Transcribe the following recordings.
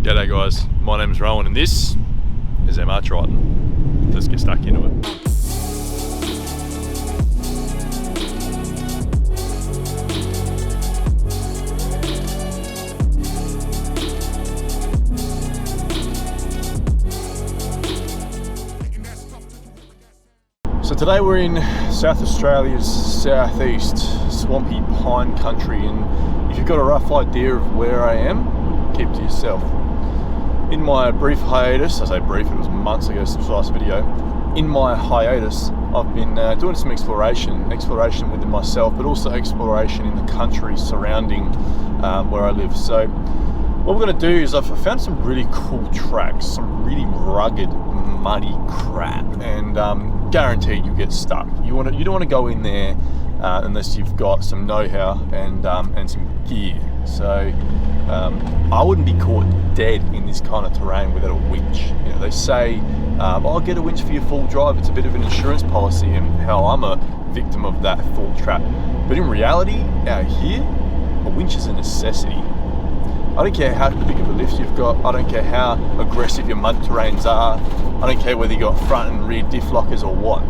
G'day guys, my name's Rowan and this is MRTriton. Let's get stuck into it. So today we're in South Australia's southeast swampy pine country, and if you've got a rough idea of where I am, keep to yourself. In my brief hiatus, I say brief, it was months ago since the last video. In my hiatus, I've been doing some exploration within myself, but also exploration in the country surrounding where I live. So what we're going to do is I've found some really cool tracks, some really rugged, muddy crap, and guaranteed you get stuck. You don't want to go in there unless you've got some know-how and some gear. So I wouldn't be caught dead in this kind of terrain without a winch. You know, they say, I'll get a winch for your full drive. It's a bit of an insurance policy, and hell, I'm a victim of that thought trap. But in reality, out here, a winch is a necessity. I don't care how big of a lift you've got. I don't care how aggressive your mud terrains are. I don't care whether you got front and rear diff lockers or what.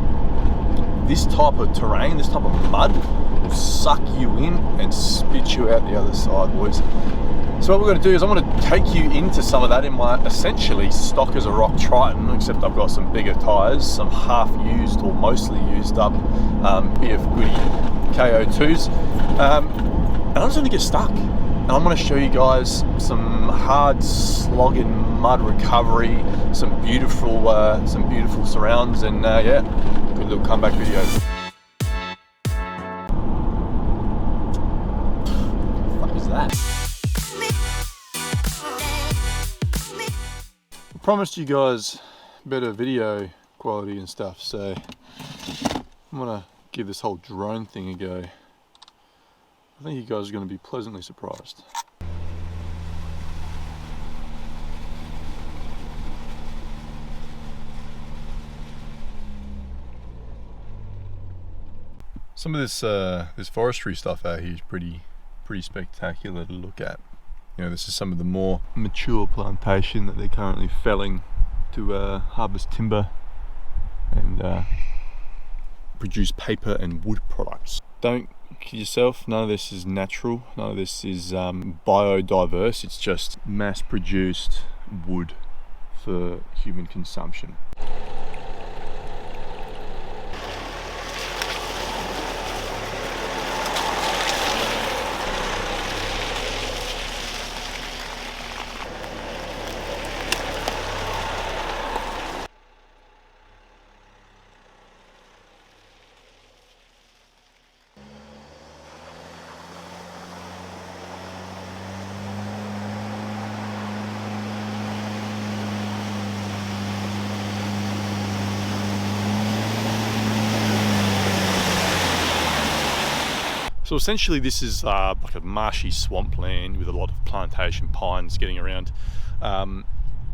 This type of terrain, this type of mud, will suck you in and spit you out the other side, boys. So what we're going to do is I'm going to take you into some of that in my essentially stock as a rock Triton, except I've got some bigger tyres, some half used or mostly used up BF Goody KO2s, and I'm just going to get stuck. And I'm going to show you guys some hard slogging mud recovery, some beautiful surrounds, and yeah, good little comeback video. What the fuck is that? I promised you guys better video quality and stuff, so I'm going to give this whole drone thing a go. I think you guys are going to be pleasantly surprised. Some of this forestry stuff out here is pretty spectacular to look at. You know, this is some of the more mature plantation that they're currently felling to harvest timber and produce paper and wood products. Don't kid yourself, none of this is natural, none of this is biodiverse, it's just mass-produced wood for human consumption. So essentially this is like a marshy swampland with a lot of plantation pines getting around,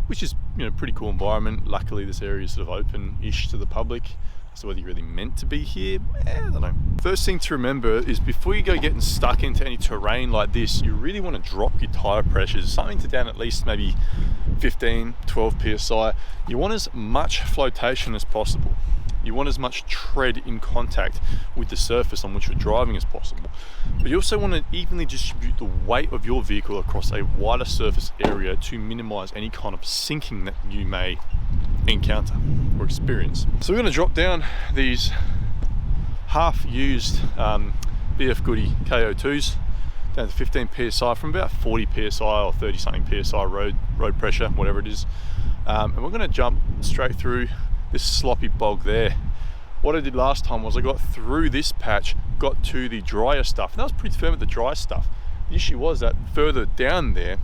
which is, you know, pretty cool environment. Luckily this area is sort of open-ish to the public. So whether you're really meant to be here, I don't know. First thing to remember is before you go getting stuck into any terrain like this, you really want to drop your tire pressures, something to down at least maybe 15, 12 PSI. You want as much flotation as possible. You want as much tread in contact with the surface on which you're driving as possible. But you also want to evenly distribute the weight of your vehicle across a wider surface area to minimize any kind of sinking that you may encounter or experience. So we're going to drop down these half-used BF Goody KO2s down to 15 PSI from about 40 PSI or 30 something PSI road pressure, whatever it is. And we're going to jump straight through this sloppy bog there. What I did last time was I got through this patch, got to the drier stuff, and that was pretty firm at the dry stuff. The issue was that further down there,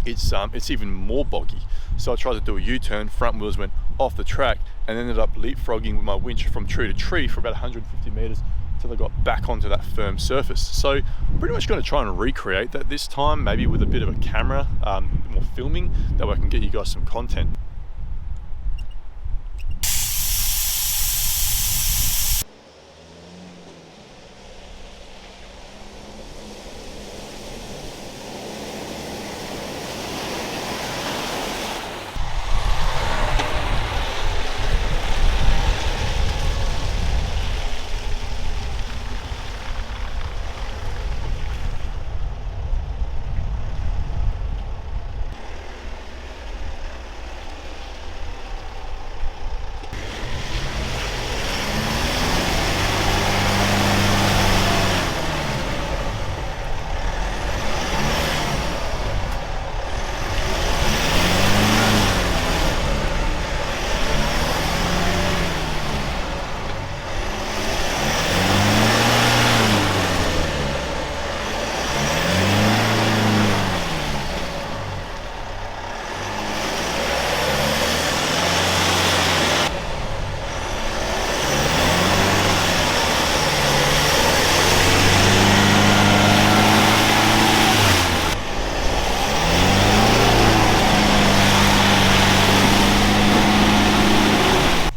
it's even more boggy. So I tried to do a U-turn, front wheels went off the track, and ended up leapfrogging with my winch from tree to tree for about 150 meters until I got back onto that firm surface. So I'm pretty much going to try and recreate that this time, maybe with a bit of a camera, more filming, that way I can get you guys some content.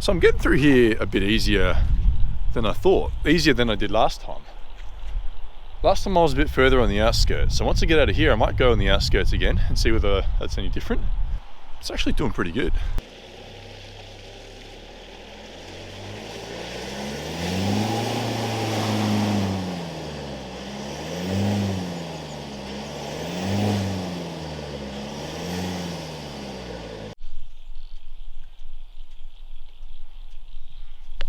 So I'm getting through here a bit easier than I thought, easier than I did last time. Last time I was a bit further on the outskirts, so once I get out of here I might go on the outskirts again and see whether that's any different. It's actually doing pretty good.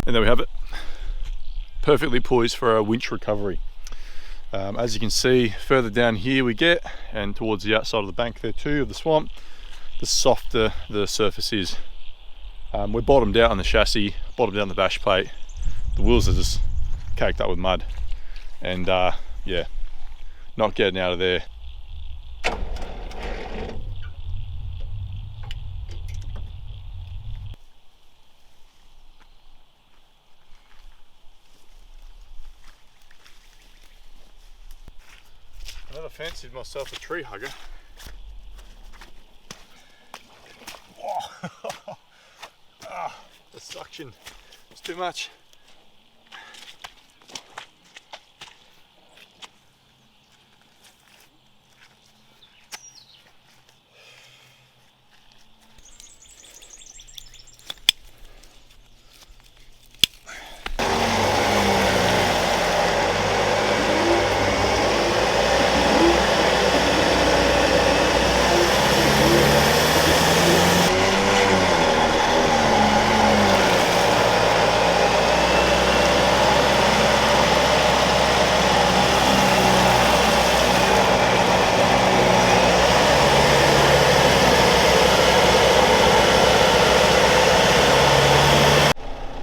And there we have it, perfectly poised for a winch recovery. As you can see, further down here we get, and towards the outside of the bank there too, of the swamp, the softer the surface is. We're bottomed out on the chassis, bottomed out on the bash plate. The wheels are just caked up with mud, and yeah, not getting out of there. I never fancied myself a tree hugger. Whoa. The suction, it's too much.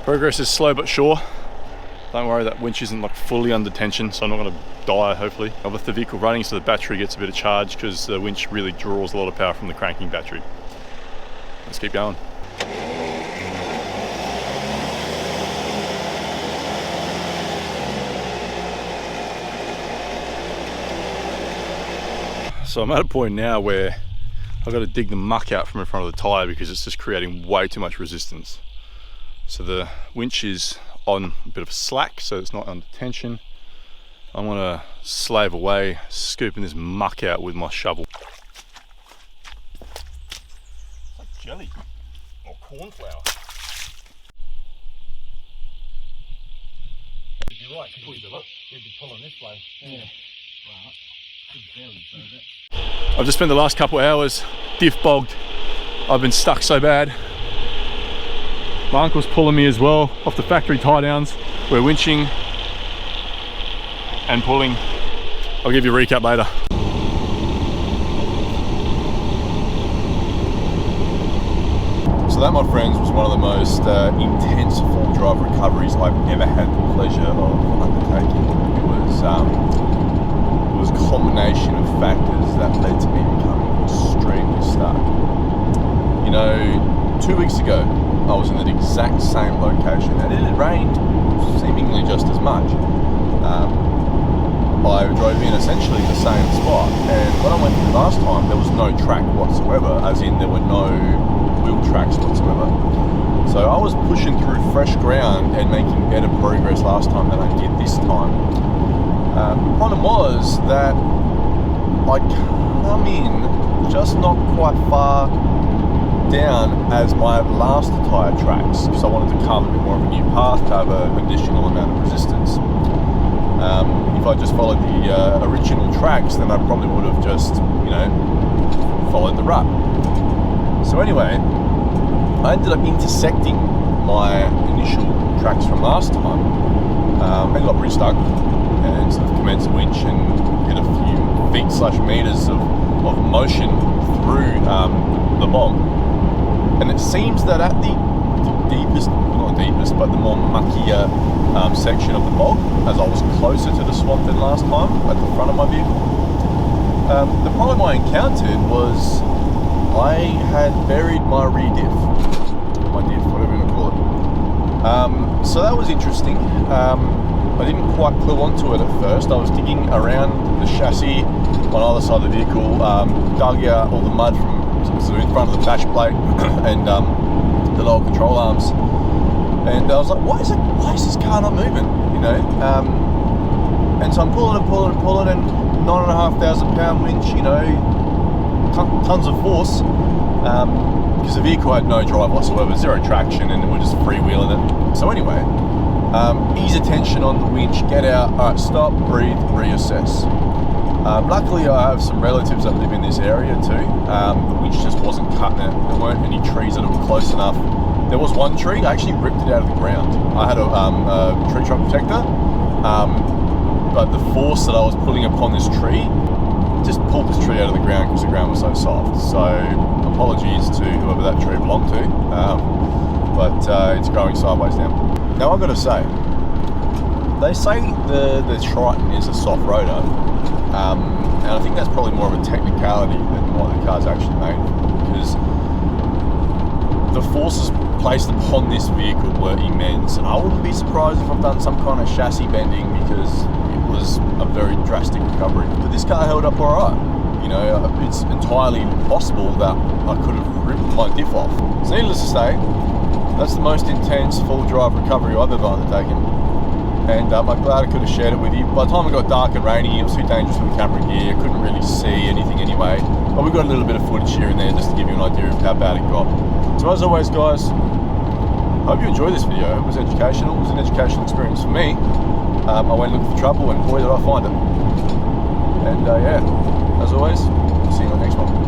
Progress is slow but sure. Don't worry, that winch isn't like fully under tension, so I'm not going to die, hopefully. I've left the vehicle running so the battery gets a bit of charge, because the winch really draws a lot of power from the cranking battery. Let's keep going. So I'm at a point now where I've got to dig the muck out from in front of the tyre because it's just creating way too much resistance. So the winch is on a bit of slack, so it's not under tension. I'm gonna slave away, scooping this muck out with my shovel. It's like jelly or corn flour. If you're right, you'd be pulling this way. Yeah. I've just spent the last couple of hours diff bogged. I've been stuck so bad. My uncle's pulling me as well off the factory tie downs. We're winching and pulling. I'll give you a recap later. So that, my friends, was one of the most intense full drive recoveries I've ever had the pleasure of undertaking. It was a combination of factors that led to me becoming extremely stuck. You know, 2 weeks ago, I was in the exact same location, and it had rained seemingly just as much. I drove in essentially the same spot, and when I went through last time, there was no track whatsoever, as in there were no wheel tracks whatsoever. So I was pushing through fresh ground and making better progress last time than I did this time. The problem was that I come in just not quite far down as my last tyre tracks, because I wanted to carve a bit more of a new path to have an additional amount of resistance. If I just followed the original tracks, then I probably would have just, you know, followed the rut. So anyway, I ended up intersecting my initial tracks from last time, and got pretty stuck, and sort of commenced a winch and hit a few feet/meters of motion through the bog. And it seems that at the deepest, not deepest, but the more muckier section of the bog, as I was closer to the swamp than last time at the front of my vehicle, the problem I encountered was I had buried my rear diff, whatever you want to call it. So that was interesting. I didn't quite clue onto it at first. I was digging around the chassis on either side of the vehicle, dug out all the mud from in front of the dash plate and the lower control arms, And I was like, why is this car not moving? You know, and so I'm pulling, and 9,500 pound winch, you know, tons of force, because the vehicle had no drive whatsoever, zero traction, and we're just freewheeling it. So anyway, ease attention on the winch, get out, all right, stop, breathe, reassess. Luckily I have some relatives that live in this area too. The winch just wasn't cutting it. There weren't any trees that were close enough. There was one tree, I actually ripped it out of the ground. I had a tree trunk protector, but the force that I was pulling upon this tree just pulled this tree out of the ground because the ground was so soft. So apologies to whoever that tree belonged to, but it's growing sideways now. Now I've got to say, they say the Triton is a soft rotor, and I think that's probably more of a technicality than what the car's actually made for, because the forces placed upon this vehicle were immense, and I wouldn't be surprised if I've done some kind of chassis bending, because it was a very drastic recovery. But this car held up alright. You know, it's entirely possible that I could have ripped my diff off. So needless to say, that's the most intense full drive recovery I've ever undertaken, and I'm glad I could have shared it with you. By the time it got dark and rainy, it was too dangerous for the camera gear, I couldn't really see anything anyway, but we got a little bit of footage here and there just to give you an idea of how bad it got. So as always guys, I hope you enjoyed this video. It was educational, it was an educational experience for me. I went looking for trouble, and boy did I find it. And yeah, as always, see you on the next one.